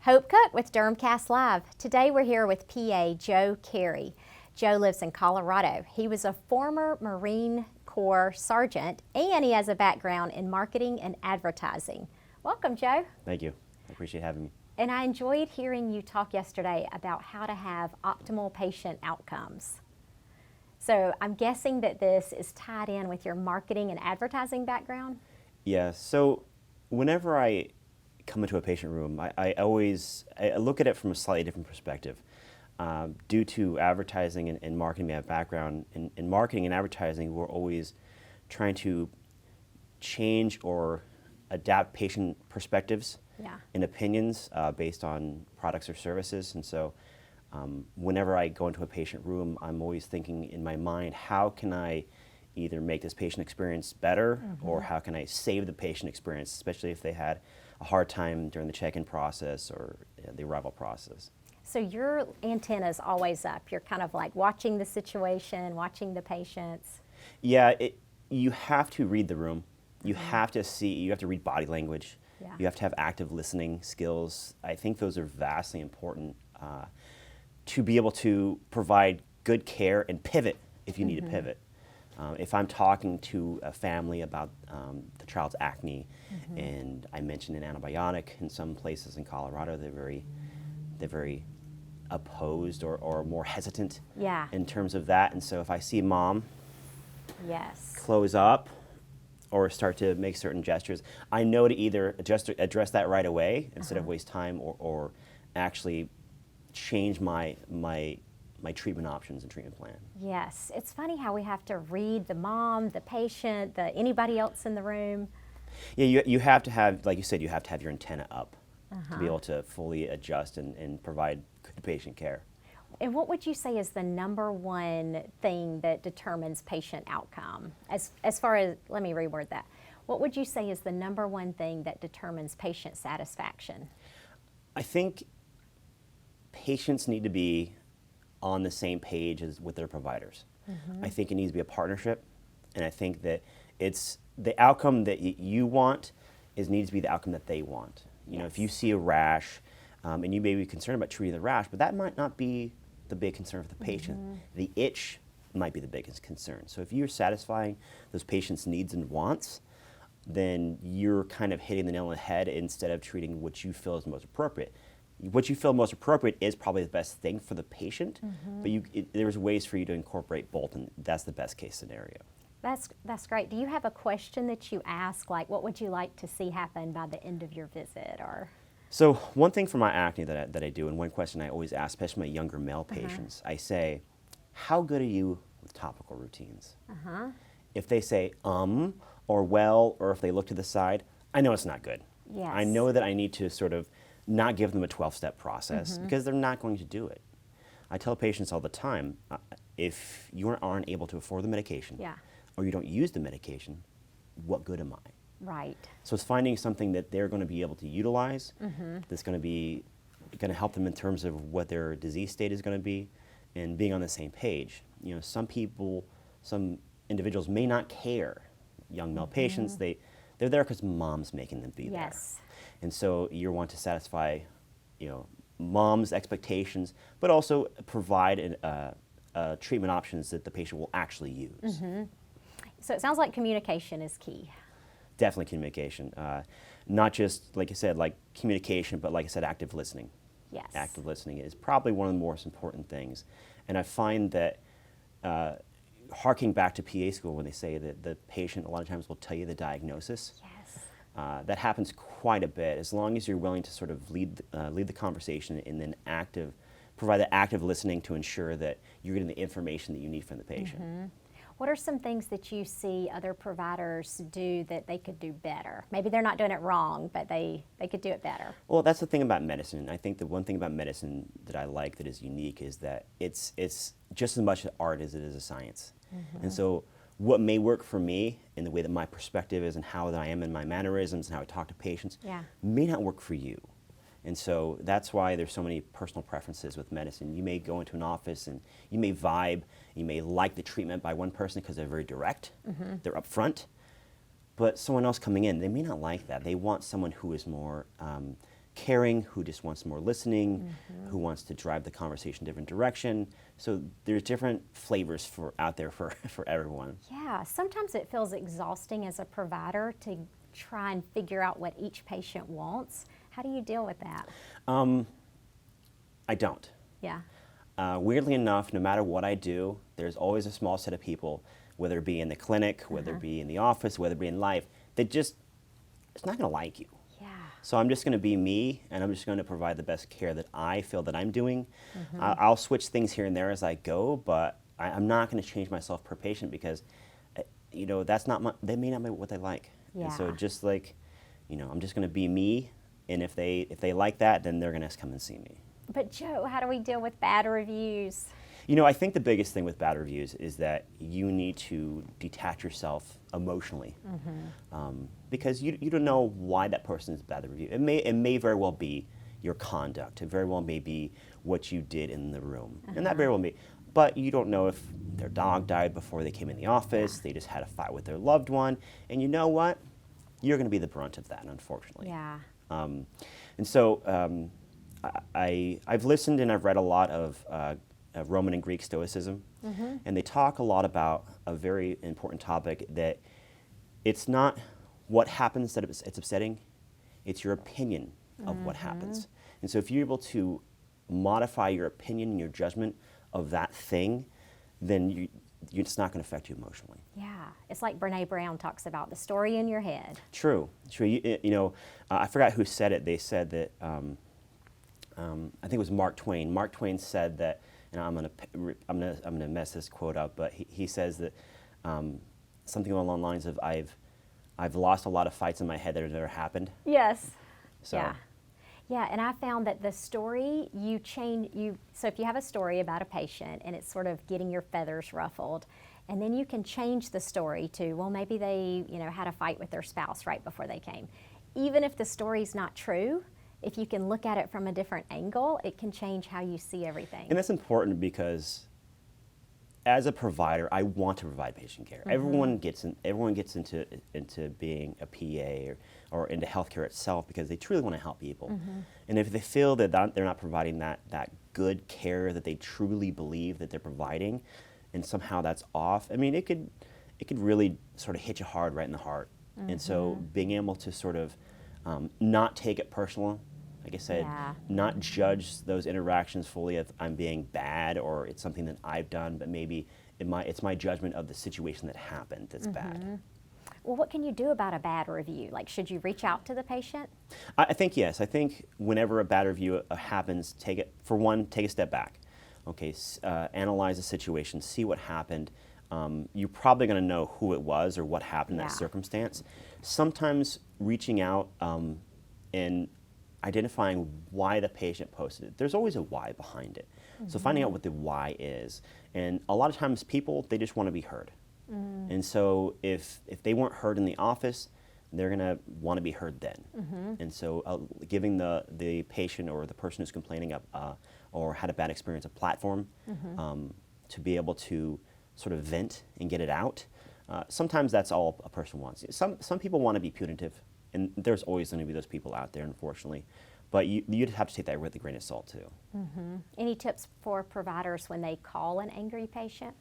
Hope Cook with Dermcast.live. Today we're here with PA Joe Cari. Joe lives in Colorado. He was a former Marine Corps sergeant and he has a background in marketing and advertising. Welcome, Joe. Thank you. I appreciate having me. And I enjoyed hearing you talk yesterday about how to have optimal patient outcomes. So I'm guessing that this is tied in with your marketing and advertising background? Yeah, so whenever I come into a patient room, I look at it from a slightly different perspective. Due to advertising and marketing, we have background in marketing and advertising. We're always trying to change or adapt patient perspectives and opinions based on products or services. And so whenever I go into a patient room, I'm always thinking in my mind, how can I either make this patient experience better or how can I save the patient experience, especially if they had a hard time during the check-in process or the arrival process. So your antenna is always up. You're kind of like watching the situation, watching the patients. Yeah, you have to read the room. You have to see, you have to read body language. Yeah. You have to have active listening skills. I think those are vastly important to be able to provide good care and pivot if you need to pivot. If I'm talking to a family about the child's acne and I mention an antibiotic, in some places in Colorado they're very opposed or more hesitant in terms of that. And so if I see mom close up or start to make certain gestures, I know to either address that right away instead of waste time or actually change my treatment options and treatment plan. Yes, it's funny how we have to read the mom, the patient, anybody else in the room. Yeah, you have to have, like you said, you have to have your antenna up to be able to fully adjust and provide good patient care. And what would you say is the number one thing that determines patient outcome? As far as, let me reword that. What would you say is the number one thing that determines patient satisfaction? I think patients need to be on the same page as with their providers. I think it needs to be a partnership, and I think that it's the outcome that you want needs to be the outcome that they want. You know, if you see a rash, and you may be concerned about treating the rash, but that might not be the big concern for the patient. The itch might be the biggest concern. So if you're satisfying those patients' needs and wants, then you're kind of hitting the nail on the head instead of treating what you feel is most appropriate. What you feel most appropriate is probably the best thing for the patient, but there's ways for you to incorporate both, and that's the best case scenario. That's great. Do you have a question that you ask, like what would you like to see happen by the end of your visit? Or so one thing for my acne that I do, and one question I always ask, especially my younger male patients, I say, how good are you with topical routines? If they say or well, or if they look to the side, I know it's not good. Yes. I know that I need to sort of not give them a 12-step process because they're not going to do it. I tell patients all the time, if you aren't able to afford the medication or you don't use the medication, what good am I? Right. So it's finding something that they're going to be able to utilize that's going to help them in terms of what their disease state is going to be and being on the same page. You know, some individuals may not care. Young male patients, they're there because mom's making them be there. And so you want to satisfy, mom's expectations, but also provide treatment options that the patient will actually use. So it sounds like communication is key. Definitely communication. Not just, like I said, like communication, but like I said, active listening. Yes. Active listening is probably one of the most important things. And I find that harking back to PA school when they say that the patient a lot of times will tell you the diagnosis. Yes. That happens quite a bit, as long as you're willing to sort of lead the conversation and then provide the active listening to ensure that you're getting the information that you need from the patient. What are some things that you see other providers do that they could do better? Maybe they're not doing it wrong, but they could do it better. Well, that's the thing about medicine. I think the one thing about medicine that I like that is unique is that it's just as much an art as it is a science. And so what may work for me in the way that my perspective is and how I am in my mannerisms and how I talk to patients may not work for you. And so that's why there's so many personal preferences with medicine. You may go into an office and you may vibe, you may like the treatment by one person because they're very direct, they're upfront, but someone else coming in, they may not like that. They want someone who is more caring, who just wants more listening, who wants to drive the conversation a different direction. So there's different flavors out there for everyone. Yeah, sometimes it feels exhausting as a provider to try and figure out what each patient wants. How do you deal with that? I don't. Yeah. Weirdly enough, no matter what I do, there's always a small set of people, whether it be in the clinic, whether it be in the office, whether it be in life, that just, it's not going to like you. Yeah. So I'm just going to be me, and I'm just going to provide the best care that I feel that I'm doing. I'll switch things here and there as I go, but I'm not going to change myself per patient because, that's not they may not be what they like. Yeah. And so just like, I'm just going to be me, and if they like that, then they're going to come and see me. But Joe, how do we deal with bad reviews? I think the biggest thing with bad reviews is that you need to detach yourself emotionally, because you don't know why that person is bad at review. It may very well be your conduct. It very well may be what you did in the room, and that very well may. But you don't know if their dog died before they came in the office. They just had a fight with their loved one, and you know what? You're going to be the brunt of that, unfortunately. Yeah. And so I've listened and I've read a lot of Roman and Greek Stoicism, and they talk a lot about a very important topic, that it's not what happens that it's upsetting, it's your opinion of what happens. And so if you're able to modify your opinion and your judgment of that thing, then it's not going to affect you emotionally. Yeah, it's like Brene Brown talks about, the story in your head. True. I forgot who said it. They said that, I think it was Mark Twain. Mark Twain said that, and I'm gonna mess this quote up, but he says that something along the lines of, I've lost a lot of fights in my head that have never happened. Yes. So. Yeah. Yeah, and I found that the story so if you have a story about a patient and it's sort of getting your feathers ruffled, and then you can change the story to, well, maybe they, had a fight with their spouse right before they came. Even if the story's not true, if you can look at it from a different angle, it can change how you see everything. And that's important because as a provider, I want to provide patient care. Everyone gets into being a PA or into healthcare itself because they truly want to help people. And if they feel that they're not providing that good care that they truly believe that they're providing, and somehow that's off, I mean, it could really sort of hit you hard right in the heart. And so being able to sort of not take it personal, like I said, not judge those interactions fully if I'm being bad or it's something that I've done, but maybe it's my judgment of the situation that happened that's bad. Well, what can you do about a bad review? Like, should you reach out to the patient? I think yes. I think whenever a bad review happens, take a step back. Okay, analyze the situation, see what happened. You're probably going to know who it was or what happened in that circumstance. Sometimes reaching out and identifying why the patient posted it. There's always a why behind it. So finding out what the why is. And a lot of times people, they just want to be heard. And so if they weren't heard in the office, they're going to want to be heard then. And so giving the patient or the person who's complaining or had a bad experience a platform to be able to sort of vent and get it out. Sometimes that's all a person wants. Some people want to be punitive, and there's always going to be those people out there, unfortunately. But you'd have to take that with a grain of salt, too. Any tips for providers when they call an angry patient?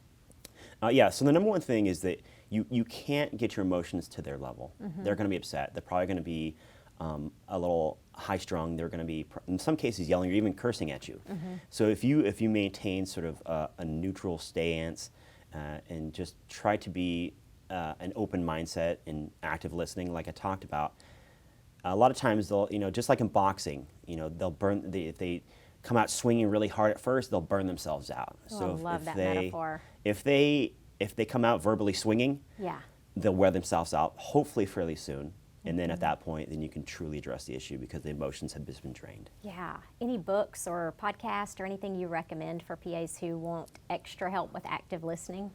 So the number one thing is that you can't get your emotions to their level. They're going to be upset. They're probably going to be a little high-strung. They're going to be, in some cases, yelling or even cursing at you. So if you maintain sort of a neutral stance and just try to be an open mindset and active listening, like I talked about, a lot of times they'll, just like in boxing, they'll burn. If they come out swinging really hard at first, they'll burn themselves out. So I love that metaphor. If they come out verbally swinging, yeah, they'll wear themselves out, hopefully fairly soon. And then at that point, then you can truly address the issue because the emotions have just been drained. Yeah. Any books or podcasts or anything you recommend for PAs who want extra help with active listening?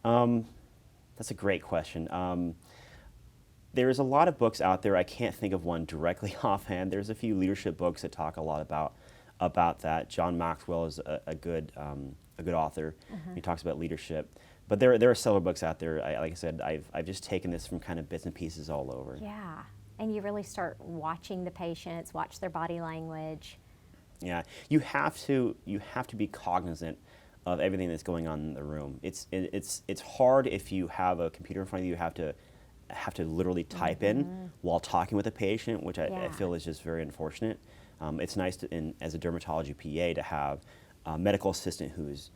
That's a great question. There's a lot of books out there. I can't think of one directly offhand. There's a few leadership books that talk a lot about that. John Maxwell is a good author. He talks about leadership. But there are several books out there. Like I said, I've just taken this from kind of bits and pieces all over. Yeah. And you really start watching the patients, watch their body language. Yeah, you have to be cognizant of everything that's going on in the room. It's hard if you have a computer in front of you. You have to literally type in while talking with a patient, which I feel is just very unfortunate. It's nice as a dermatology PA to have a medical assistant who's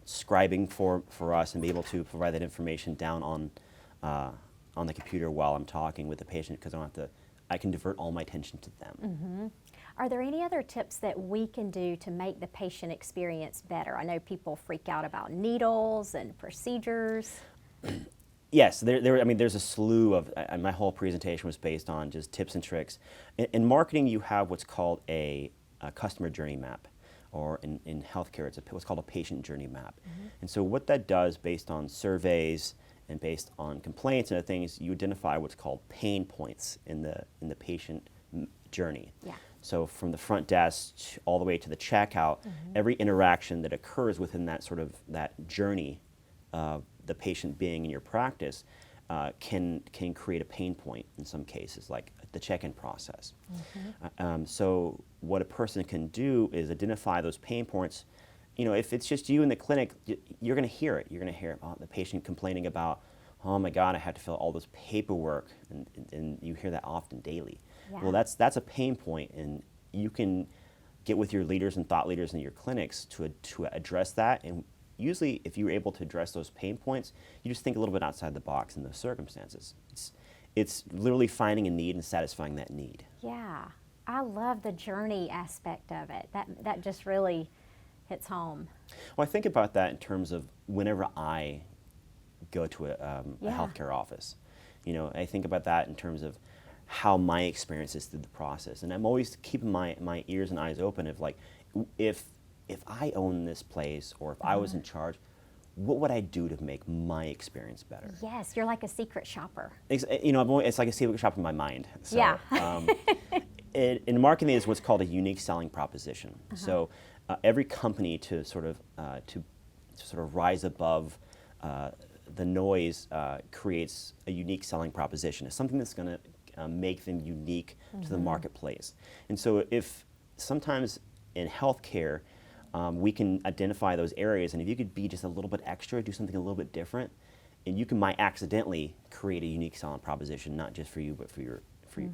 scribing for us and be able to provide that information down on the computer while I'm talking with the patient, because I can divert all my attention to them. Are there any other tips that we can do to make the patient experience better? I know people freak out about needles and procedures. Yes, there's a slew of, my whole presentation was based on just tips and tricks. In marketing, you have what's called a customer journey map, or in healthcare, it's what's called a patient journey map. And so what that does, based on surveys and based on complaints and other things, you identify what's called pain points in the patient journey. Yeah. So from the front desk all the way to the checkout, every interaction that occurs within that journey of the patient being in your practice can create a pain point in some cases, like the check-in process. So what a person can do is identify those pain points. If it's just you in the clinic, you're going to hear it. You're going to hear the patient complaining about, oh my God, I had to fill all this paperwork, and you hear that often daily. Yeah. Well, that's a pain point, and you can get with your leaders and thought leaders in your clinics to address that. And usually, if you're able to address those pain points, you just think a little bit outside the box in those circumstances. It's literally finding a need and satisfying that need. Yeah, I love the journey aspect of it. That just really hits home. Well, I think about that in terms of whenever I go to a healthcare office. I think about that in terms of how my experience is through the process. And I'm always keeping my ears and eyes open of, like, if I own this place, or if I was in charge, what would I do to make my experience better? Yes, you're like a secret shopper. It's like a secret shop in my mind. So, Yeah. In marketing, is what's called a unique selling proposition. So every company to sort of rise above the noise creates a unique selling proposition. It's something that's going to make them unique to the marketplace. And so if sometimes in healthcare, we can identify those areas, and if you could be just a little bit extra, do something a little bit different, and you might accidentally create a unique selling proposition, not just for you, but for your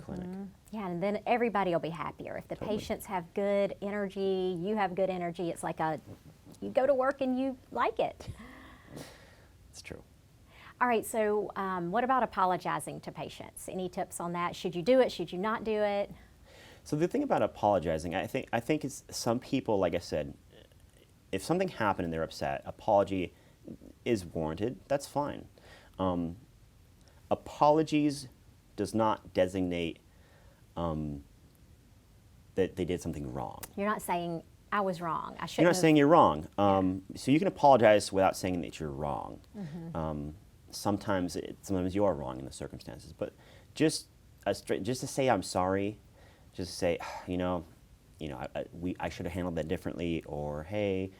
clinic. Yeah, and then everybody will be happier. If the patients have good energy, you have good energy, it's like you go to work and you like it. It's true. All right, so what about apologizing to patients? Any tips on that? Should you do it? Should you not do it? So the thing about apologizing, I think it's some people, like I said, if something happened and they're upset, apology is warranted. That's fine. Apologies does not designate that they did something wrong. You're not saying, I was wrong. I shouldn't. You're not saying you're wrong. So you can apologize without saying that you're wrong. Sometimes you are wrong in the circumstances, but just to say I'm sorry, just to say, I should have handled that differently, or hey,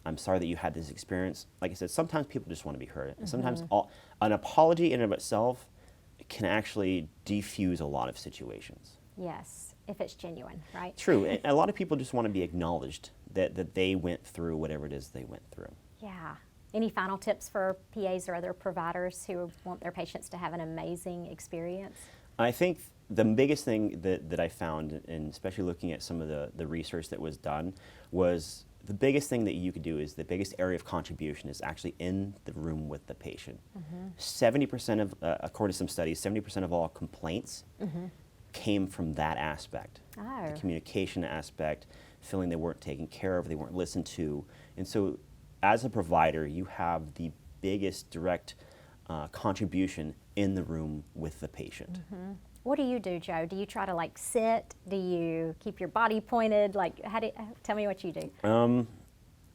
I'm sorry that you had this experience. Like I said, sometimes people just want to be heard, and sometimes an apology in and of itself can actually defuse a lot of situations. Yes, if it's genuine, right? True. And a lot of people just want to be acknowledged that they went through whatever it is they went through. Yeah. Any final tips for PAs or other providers who want their patients to have an amazing experience? I think the biggest thing that I found, and especially looking at some of the research that was done, was the biggest thing that you could do is the biggest area of contribution is actually in the room with the patient. 70% of, according to some studies, 70% of all complaints came from that aspect. Oh. The communication aspect, feeling they weren't taken care of, they weren't listened to. And so as a provider, you have the biggest direct contribution in the room with the patient. What do you do, Joe? Do you try to sit? Do you keep your body pointed? Tell me what you do.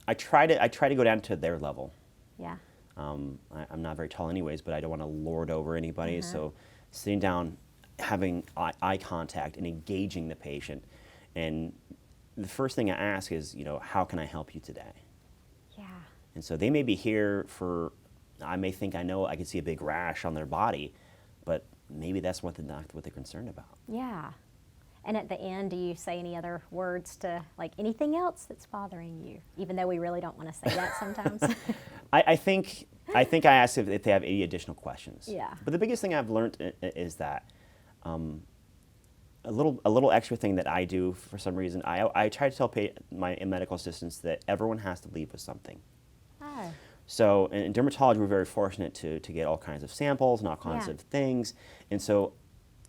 I try to go down to their level. Yeah. I'm not very tall anyways, but I don't want to lord over anybody. So sitting down, having eye contact and engaging the patient. And the first thing I ask is, how can I help you today? Yeah. And so they may be here I may think I can see a big rash on their body, but maybe that's what they're concerned about. Yeah. And at the end, do you say any other words to, like, anything else that's bothering you? Even though we really don't want to say that sometimes. I think I ask if they have any additional questions. Yeah. But the biggest thing I've learned is that a little extra thing that I do for some reason, I try to tell my medical assistants that everyone has to leave with something. Oh. So in dermatology, we're very fortunate to get all kinds of samples and all kinds Yeah. of things. And so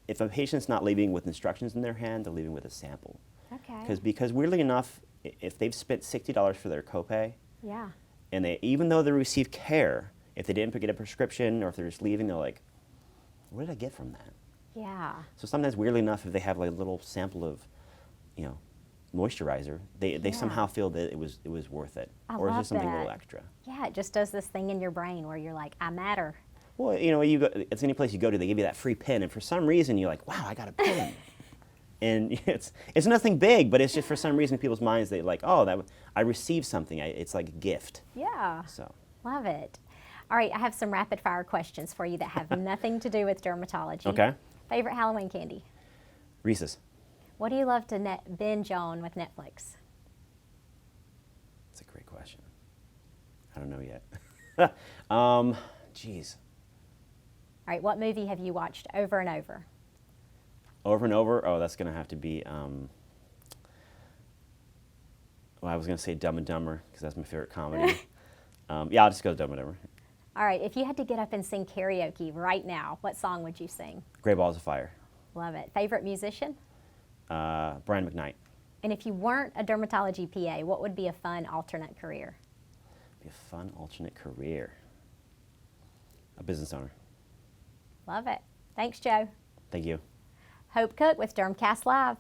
if a patient's not leaving with instructions in their hand, they're leaving with a sample. Okay. Because weirdly enough, if they've spent $60 for their copay, Yeah. and even though they receive care, if they didn't get a prescription or if they're just leaving, they're like, what did I get from that? Yeah. So sometimes, weirdly enough, if they have like a little sample of, moisturizer, they Yeah. somehow feel that it was worth it, I or it's love just something a that. little extra. Yeah, it just does this thing in your brain where you're like, I matter. Well, you go, it's any place you go to, they give you that free pen, and for some reason you're like, wow, I got a pen. And it's nothing big, but it's just for some reason in people's minds they like, oh, I received something. It's like a gift. Yeah. So Love it. All right, I have some rapid fire questions for you that have nothing to do with dermatology. okay, Favorite Halloween candy? Reese's. What do you love to binge on with Netflix? That's a great question. I don't know yet. Geez. All right, what movie have you watched over and over? Over and over. Oh, that's gonna have to be. Well, I was gonna say Dumb and Dumber because that's my favorite comedy. Yeah, I'll just go Dumb and Dumber. All right, if you had to get up and sing karaoke right now, what song would you sing? Great Balls of Fire. Love it. Favorite musician? Brian McKnight. And if you weren't a dermatology PA, what would be a fun alternate career? Be a fun alternate career. A business owner. Love it. Thanks, Joe. Thank you. Hope Cook with Dermcast.live.